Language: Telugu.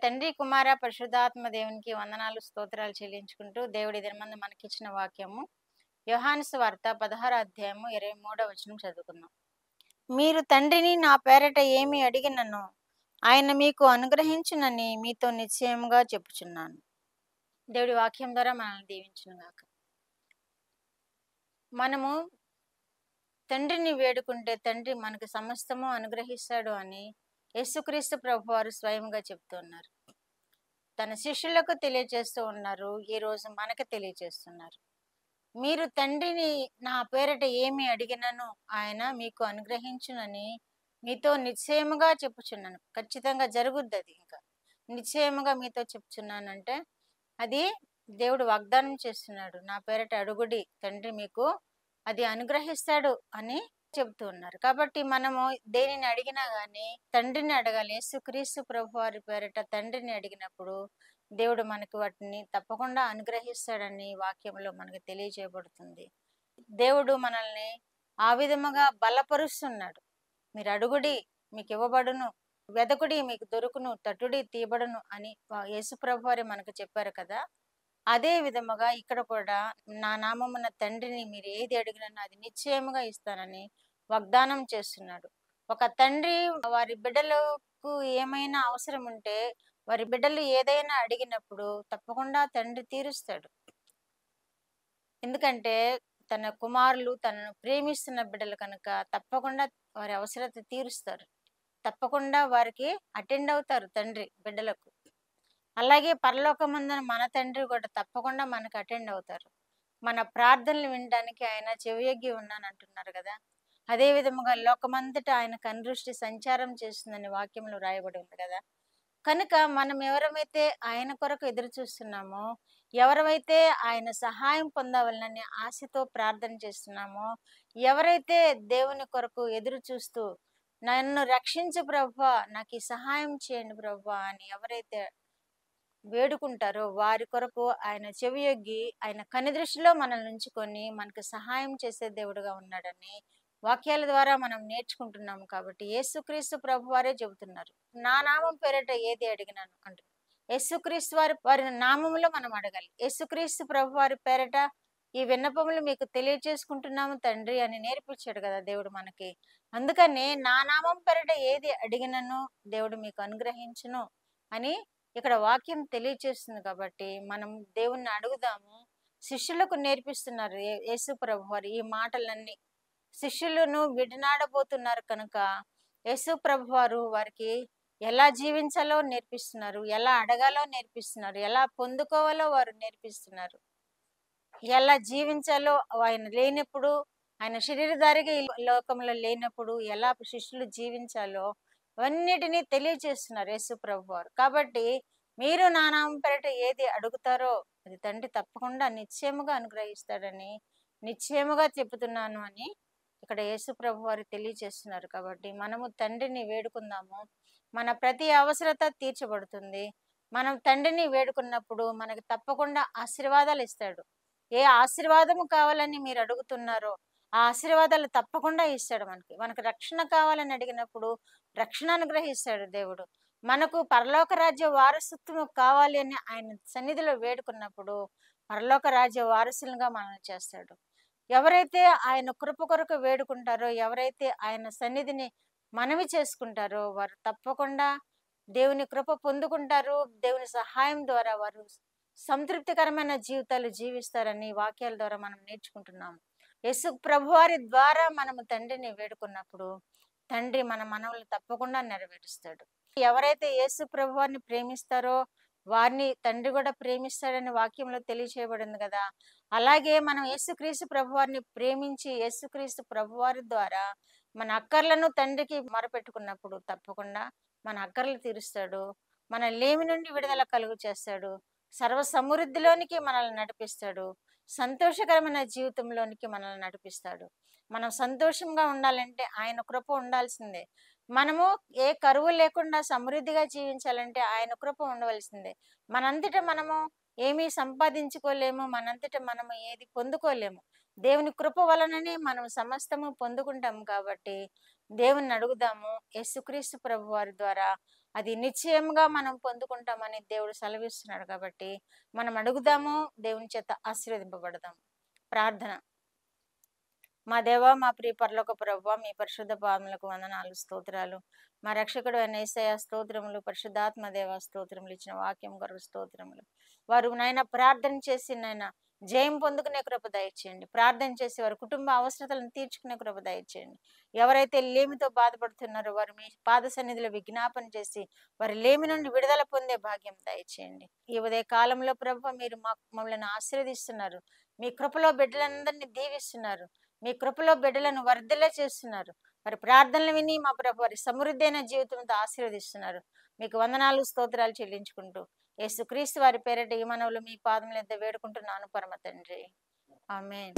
తండ్రి, కుమార, పరిశుద్ధాత్మ దేవునికి వందనాలు, స్తోత్రాలు చెల్లించుకుంటూ దేవుడి దినమందు మనకిచ్చిన వాక్యము యోహాను సువార్త 16వ అధ్యాయము 23వ వచనం చదువుకుందాం. మీరు తండ్రిని నా పేరట ఏమి అడిగినను ఆయన మీకు అనుగ్రహించునని మీతో నిశ్చయముగా చెప్పుచున్నాను. దేవుడి వాక్యం ద్వారా మనల్ని దీవించును గాక. మనము తండ్రిని వేడుకుంటే తండ్రి మనకు సమస్తము అనుగ్రహిస్తాడు అని యేసుక్రీస్తు ప్రభువారు స్వయంగా చెప్తున్నారు. తన శిష్యులకు తెలియజేస్తూ ఉన్నారు. ఈ రోజు మనకు తెలియజేస్తున్నారు. మీరు తండ్రిని నా పేరట ఏమి అడిగినను ఆయన మీకు అనుగ్రహించునని మీతో నిశ్చయముగా చెప్పుచున్నాను. ఖచ్చితంగా జరుగుద్ది అది. ఇంకా నిశ్చయముగా మీతో చెప్పుచున్నానంటే అది దేవుడు వాగ్దానం చేస్తున్నాడు. నా పేరట అడుగుడి, తండ్రి మీకు అది అనుగ్రహిస్తాడు అని చెబుతూ ఉన్నారు. కాబట్టి మనము దేనిని అడిగినా గానీ తండ్రిని అడగాలి. యేసుక్రీస్తు ప్రభువారి పేరట తండ్రిని అడిగినప్పుడు దేవుడు మనకు వాటిని తప్పకుండా అనుగ్రహిస్తాడని వాక్యంలో మనకు తెలియజేయబడుతుంది. దేవుడు మనల్ని ఆ విధముగా బలపరుస్తున్నాడు. మీరు అడుగుడి మీకు ఇవ్వబడును, వెదకుడి మీకు దొరుకును, తట్టుడి తీయబడును అని యేసు ప్రభువారే మనకు చెప్పారు కదా. అదే విధముగా ఇక్కడ కూడా నా నామమున తండ్రిని మీరు ఏది అడిగినను అది నిశ్చయముగా ఇస్తానని వాగ్దానం చేస్తున్నాడు. ఒక తండ్రి వారి బిడ్డలకు ఏమైనా అవసరం ఉంటే వారి బిడ్డలు ఏదైనా అడిగినప్పుడు తప్పకుండా తండ్రి తీరుస్తాడు. ఎందుకంటే తన కుమారులు తనను ప్రేమిస్తున్న బిడ్డలు కనుక తప్పకుండా వారి అవసరత తీరుస్తారు. తప్పకుండా వారికి అటెండ్ అవుతారు తండ్రి బిడ్డలకు. అలాగే పరలోకమందున మన తండ్రి కూడా తప్పకుండా మనకు అటెండ్ అవుతారు. మన ప్రార్థనలు వినడానికి ఆయన చెవియొగ్గి ఉన్నాను అంటున్నారు కదా. అదే విధముగా లోకమంతటా ఆయన కనుదృష్టి సంచారం చేస్తుందని వాక్యంలో రాయబడి ఉంది కదా. కనుక మనం ఎవరైతే ఆయన కొరకు ఎదురు చూస్తున్నామో, ఎవరైతే ఆయన సహాయం పొందవలనని ఆశతో ప్రార్థన చేస్తున్నామో, ఎవరైతే దేవుని కొరకు ఎదురు చూస్తూ నన్ను రక్షించు ప్రభువా, నాకు ఈ సహాయం చేయండి ప్రభువా అని ఎవరైతే వేడుకుంటారో వారి కొరకు ఆయన చెవియొగ్గి ఆయన కనిదృష్టిలో మనల్ని ఉంచుకొని మనకు సహాయం చేసే దేవుడుగా ఉన్నాడని వాక్యాల ద్వారా మనం నేర్చుకుంటున్నాము. కాబట్టి యేసుక్రీస్తు ప్రభు వారే చెబుతున్నారు, నా నామం పేరట ఏది అడిగినాను అంటున్నారు. యేసుక్రీస్తు వారి నామములో మనం అడగాలి. యేసుక్రీస్తు ప్రభు వారి పేరట ఈ విన్నపములు మీకు తెలియజేసుకుంటున్నాము తండ్రి అని నేర్పించాడు కదా దేవుడు మనకి. అందుకని నా నామం పేరట ఏది అడిగినను దేవుడు మీకు అనుగ్రహించును అని ఇక్కడ వాక్యం తెలియజేస్తుంది. కాబట్టి మనం దేవుణ్ణి అడుగుదాము. శిష్యులకు నేర్పిస్తున్నారు యేసు ప్రభు వారు ఈ మాటలన్నీ. శిష్యులను విడనాడబోతున్నారు కనుక యేసు ప్రభు వారు వారికి ఎలా జీవించాలో నేర్పిస్తున్నారు, ఎలా అడగాలో నేర్పిస్తున్నారు, ఎలా పొందుకోవాలో వారు నేర్పిస్తున్నారు, ఎలా జీవించాలో ఆయన లేనప్పుడు, ఆయన శరీరధారిగా ఈ లోకంలో లేనప్పుడు ఎలా శిష్యులు జీవించాలో అవన్నిటినీ తెలియజేస్తున్నారు యేసు ప్రభు వారు. కాబట్టి మీరు నా నామం పేరట ఏది అడుగుతారో అది తండ్రి తప్పకుండా నిశ్చయముగా అనుగ్రహిస్తాడని నిశ్చయముగా చెబుతున్నాను అని ఇక్కడ యేసు ప్రభు వారు తెలియజేస్తున్నారు. కాబట్టి మనము తండ్రిని వేడుకుందాము. మన ప్రతి అవసరత తీర్చబడుతుంది. మనం తండ్రిని వేడుకున్నప్పుడు మనకి తప్పకుండా ఆశీర్వాదాలు ఇస్తాడు. ఏ ఆశీర్వాదము కావాలని మీరు అడుగుతున్నారో ఆ ఆశీర్వాదాలు తప్పకుండా ఇస్తాడు. మనకు రక్షణ కావాలని అడిగినప్పుడు రక్షణ అనుగ్రహిస్తాడు దేవుడు. మనకు పరలోక రాజ్య వారసత్వం కావాలి అని ఆయన సన్నిధిలో వేడుకున్నప్పుడు పరలోక రాజ్య వారసులుగా మనల్ని చేస్తాడు. ఎవరైతే ఆయన కృప కొరకు వేడుకుంటారో, ఎవరైతే ఆయన సన్నిధిని మనవి చేసుకుంటారో వారు తప్పకుండా దేవుని కృప పొందుకుంటారు. దేవుని సహాయం ద్వారా వారు సంతృప్తికరమైన జీవితాలు జీవిస్తారని వాక్యాల ద్వారా మనం నేర్చుకుంటున్నాము. యేసు ప్రభువారి ద్వారా మనము తండ్రిని వేడుకున్నప్పుడు తండ్రి మన మనవులు తప్పకుండా నెరవేరుస్తాడు. ఎవరైతే యేసు ప్రభువారిని ప్రేమిస్తారో వారిని తండ్రి కూడా ప్రేమిస్తాడని వాక్యంలో తెలియచేయబడింది కదా. అలాగే మనం యేసుక్రీస్తు ప్రభువారిని ప్రేమించి యేసుక్రీస్తు ప్రభువారి ద్వారా మన అక్కర్లను తండ్రికి మొరపెట్టుకున్నప్పుడు తప్పకుండా మన అక్కర్లు తీరుస్తాడు. మన లేమి నుండి విడుదల కలుగు చేస్తాడు. సర్వ సమృద్ధిలోనికి మనల్ని నడిపిస్తాడు. సంతోషకరమైన జీవితంలోనికి మనల్ని నడిపిస్తాడు. మనం సంతోషంగా ఉండాలంటే ఆయన కృప ఉండాల్సిందే. మనము ఏ కరువు లేకుండా సమృద్ధిగా జీవించాలంటే ఆయన కృప ఉండవలసిందే. మనంతటా మనము ఏమీ సంపాదించుకోలేము, మనంతటా మనము ఏది పొందుకోలేము. దేవుని కృప వలననే మనం సమస్తము పొందుకుంటాము. కాబట్టి దేవుణ్ణి అడుగుదాము. యేసుక్రీస్తు ప్రభు వారి ద్వారా అది నిశ్చయంగా మనం పొందుకుంటామని దేవుడు సెలవిస్తున్నాడు. కాబట్టి మనం అడుగుదాము, దేవుని చేత ఆశీర్వదింపబడదాం. ప్రార్థన. మా దేవా, మా ప్రియ పరలోక ప్రభువా, మీ పరిశుద్ధ పాదములకు వందనాలు, స్తోత్రాలు. మా రక్షకుడు అయిన యేసయ్య స్తోత్రములు, పరిశుద్ధాత్మ దేవ స్తోత్రములు, ఇచ్చిన వాక్యం కొరకు స్తోత్రములు. వారు నాయన ప్రార్థన చేసి నాయన జయం పొందుకునే కృప దయచేయండి. ప్రార్థన చేసి వారి కుటుంబ అవసరతలను తీర్చుకునే కృప దయచేయండి. ఎవరైతే లేమితో బాధపడుతున్నారో వారు మీ పాద సన్నిధిలో విజ్ఞాపన చేసి వారి లేమి నుండి విడుదల పొందే భాగ్యం దయచేయండి. ఈ ఉదయ కాలంలో ప్రభువా, మీరు మమ్మల్ని ఆశీర్వదిస్తున్నారు. మీ కృపలో బిడ్డలందరినీ దీవిస్తున్నారు. మీ కృపలో బిడ్డలను వర్ధిల్ల చేస్తున్నారు. వారి ప్రార్థనలు విని మా ప్రభు వారి సమృద్ధి అయిన జీవితంతో ఆశీర్వదిస్తున్నారు. మీకు వందనాలు, స్తోత్రాలు చెల్లించుకుంటూ యేసుక్రీస్తు వారి పేరిట ఈ మనవులు మీ పాదముల యొద్ద వేడుకుంటున్నాను పరమ తండ్రి. ఆమేన్.